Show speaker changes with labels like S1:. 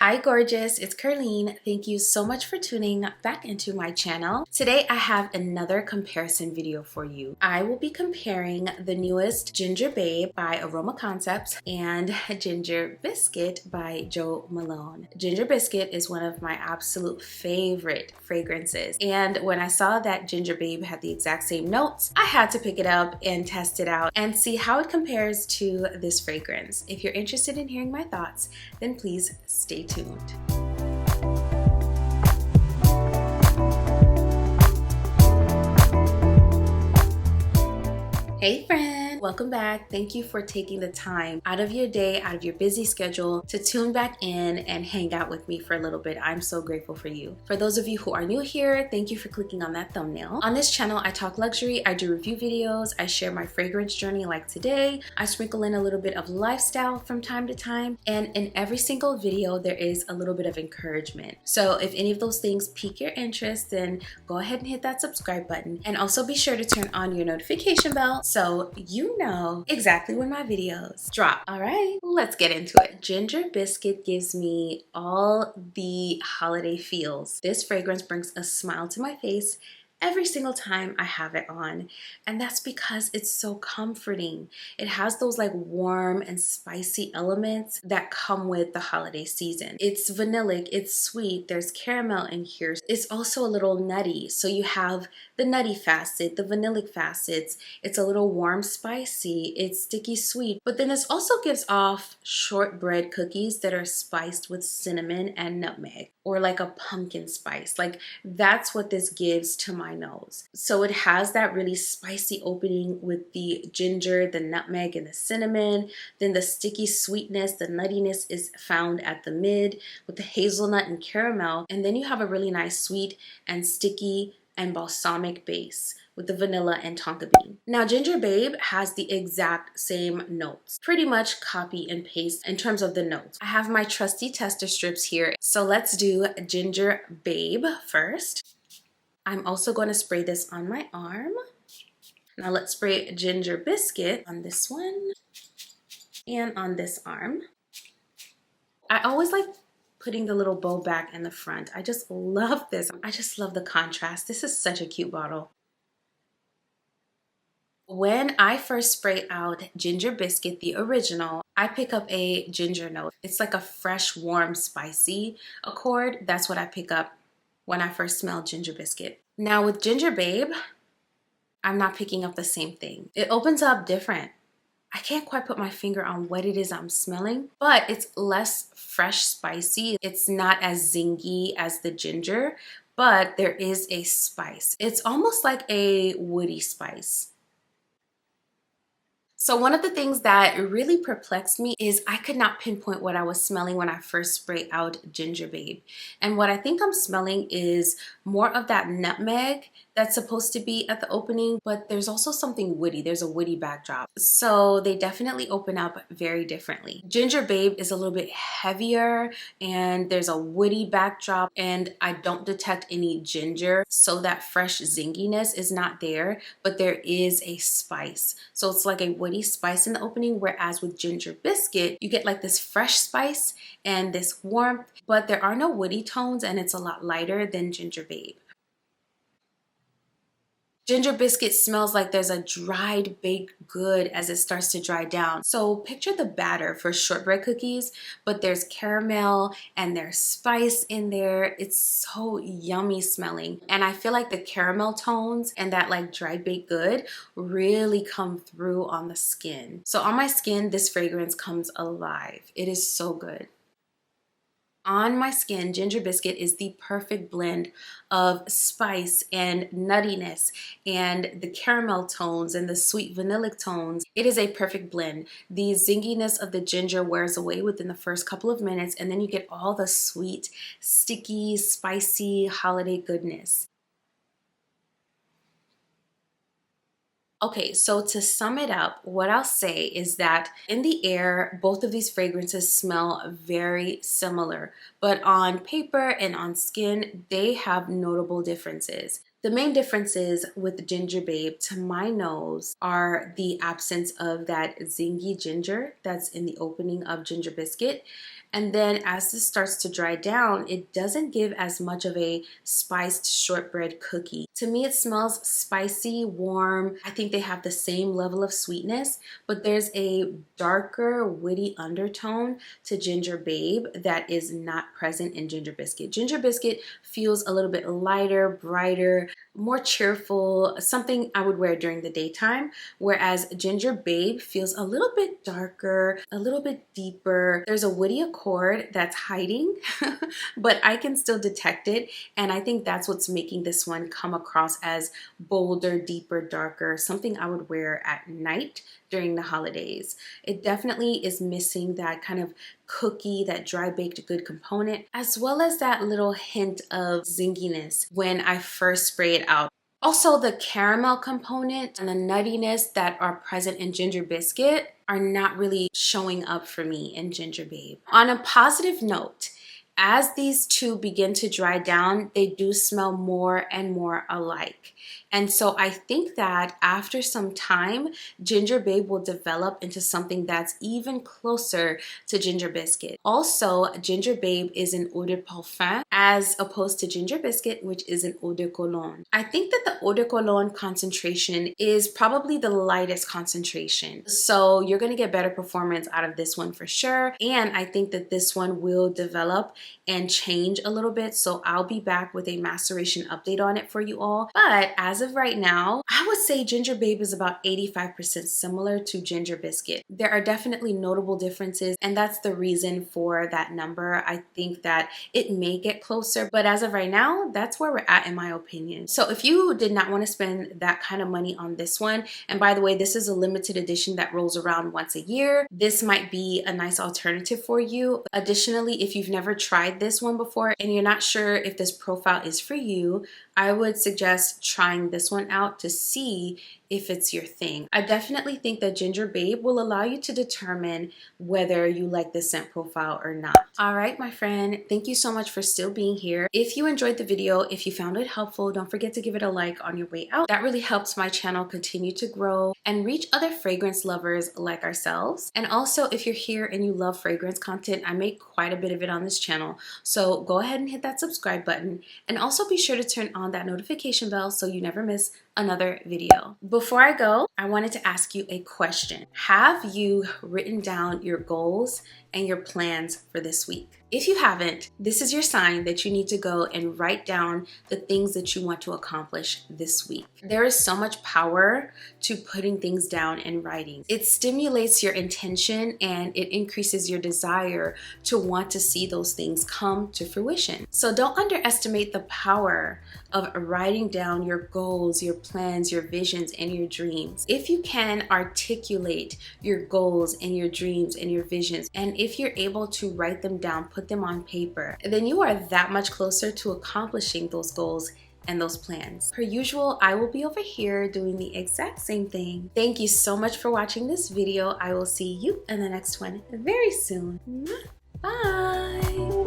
S1: Hi gorgeous, it's Ker-leen. Thank you so much for tuning back into my channel. Today I have another comparison video for you. I will be comparing the newest Ginger Babe by Aroma Concepts and Ginger Biscuit by Jo Malone. Ginger Biscuit is one of my absolute favorite fragrances, and when I saw that Ginger Babe had the exact same notes, I had to pick it up and test it out and see how it compares to this fragrance. If you're interested in hearing my thoughts, then please stay tuned. Hey friend, welcome back. Thank you for taking the time out of your day, out of your busy schedule to tune back in and hang out with me for a little bit. I'm so grateful for you. For those of you who are new here, thank you for clicking on that thumbnail. On this channel, I talk luxury, I do review videos, I share my fragrance journey like today, I sprinkle in a little bit of lifestyle from time to time, and in every single video, there is a little bit of encouragement. So if any of those things pique your interest, then go ahead and hit that subscribe button, and also be sure to turn on your notification bell so you know exactly when my videos drop. All right, let's get into it. Ginger Biscuit gives me all the holiday feels. This fragrance brings a smile to my face every single time I have it on, and that's because it's so comforting. It has those like warm and spicy elements that come with the holiday season. It's vanillic, it's sweet, there's caramel in here. It's also a little nutty, so you have the nutty facet, the vanillic facets. It's a little warm spicy, it's sticky sweet, but then this also gives off shortbread cookies that are spiced with cinnamon and nutmeg, or like a pumpkin spice. Like that's what this gives to my nose. So it has that really spicy opening with the ginger, the nutmeg, and the cinnamon. Then the sticky sweetness, the nuttiness is found at the mid with the hazelnut and caramel. And then you have a really nice sweet and sticky and balsamic base with the vanilla and tonka bean. Now Ginger Babe has the exact same notes, pretty much copy and paste in terms of the notes. I have my trusty tester strips here, so let's do Ginger Babe first. I'm also going to spray this on my arm. Now let's spray Ginger Biscuit on this one and on this arm. I always like putting the little bow back in the front. I just love this. I just love the contrast. This is such a cute bottle. When I first spray out Ginger Biscuit, the original, I pick up a ginger note. It's like a fresh, warm, spicy accord. That's what I pick up when I first smell Ginger Biscuit. Now with Ginger Babe, I'm not picking up the same thing. It opens up different. I can't quite put my finger on what it is I'm smelling, but it's less fresh spicy. It's not as zingy as the ginger, but there is a spice. It's almost like a woody spice. So one of the things that really perplexed me is I could not pinpoint what I was smelling when I first sprayed out Ginger Babe. And what I think I'm smelling is more of that nutmeg that's supposed to be at the opening, but there's also something woody. There's a woody backdrop. So they definitely open up very differently. Ginger Babe is a little bit heavier and there's a woody backdrop, and I don't detect any ginger. So that fresh zinginess is not there, but there is a spice. So it's like a woody spice in the opening, whereas with Ginger Biscuit, you get like this fresh spice and this warmth, but there are no woody tones and it's a lot lighter than Ginger Babe. Ginger Biscuit smells like there's a dried baked good as it starts to dry down. So picture the batter for shortbread cookies, but there's caramel and there's spice in there. It's so yummy smelling. And I feel like the caramel tones and that like dried baked good really come through on the skin. So on my skin, this fragrance comes alive. It is so good. On my skin, Ginger Biscuit is the perfect blend of spice and nuttiness and the caramel tones and the sweet vanillic tones. It is a perfect blend. The zinginess of the ginger wears away within the first couple of minutes, and then you get all the sweet, sticky, spicy holiday goodness. Okay, so to sum it up, what I'll say is that in the air, both of these fragrances smell very similar, but on paper and on skin, they have notable differences. The main differences with Ginger Babe to my nose are the absence of that zingy ginger that's in the opening of Ginger Biscuit, And then as this starts to dry down, it doesn't give as much of a spiced shortbread cookie. To me, it smells spicy, warm. I think they have the same level of sweetness, but there's a darker, witty undertone to Ginger Babe that is not present in Ginger Biscuit. Ginger Biscuit feels a little bit lighter, brighter, more cheerful, something I would wear during the daytime, whereas Ginger Babe feels a little bit darker, a little bit deeper. There's a witty accord that's hiding, but I can still detect it, and I think that's what's making this one come across as bolder, deeper, darker, something I would wear at night during the holidays. It definitely is missing that kind of cookie, that dry baked good component, as well as that little hint of zinginess when I first spray it out. Also, the caramel component and the nuttiness that are present in Ginger Biscuit are not really showing up for me in Ginger Babe. On a positive note, as these two begin to dry down, they do smell more and more alike. And so I think that after some time, Ginger Babe will develop into something that's even closer to Ginger Biscuit. Also, Ginger Babe is an eau de parfum as opposed to Ginger Biscuit, which is an eau de cologne. I think that the eau de cologne concentration is probably the lightest concentration. So you're going to get better performance out of this one for sure. And I think that this one will develop and change a little bit. So I'll be back with a maceration update on it for you all. But as of right now, I would say Ginger Babe is about 85% similar to Ginger Biscuit. There are definitely notable differences, and that's the reason for that number. I think that it may get closer, but as of right now, that's where we're at in my opinion. So if you did not want to spend that kind of money on this one, and by the way, this is a limited edition that rolls around once a year, this might be a nice alternative for you. Additionally, if you've never tried this one before and you're not sure if this profile is for you, I would suggest trying this one out to see if it's your thing. I definitely think that Ginger Babe will allow you to determine whether you like the scent profile or not. All right, my friend, thank you so much for still being here. If you enjoyed the video, if you found it helpful, don't forget to give it a like on your way out. That really helps my channel continue to grow and reach other fragrance lovers like ourselves. And also, if you're here and you love fragrance content, I make quite a bit of it on this channel. So go ahead and hit that subscribe button, and also be sure to turn on that notification bell so you never miss another video. Before I go, I wanted to ask you a question. Have you written down your goals and your plans for this week? If you haven't, this is your sign that you need to go and write down the things that you want to accomplish this week. There is so much power to putting things down in writing. It stimulates your intention and it increases your desire to want to see those things come to fruition. So don't underestimate the power of writing down your goals, your plans, your visions, and your dreams. If you can articulate your goals and your dreams and your visions, and if you're able to write them down, put them on paper, then you are that much closer to accomplishing those goals and those plans. Per usual, I will be over here doing the exact same thing. Thank you so much for watching this video. I will see you in the next one very soon. Bye.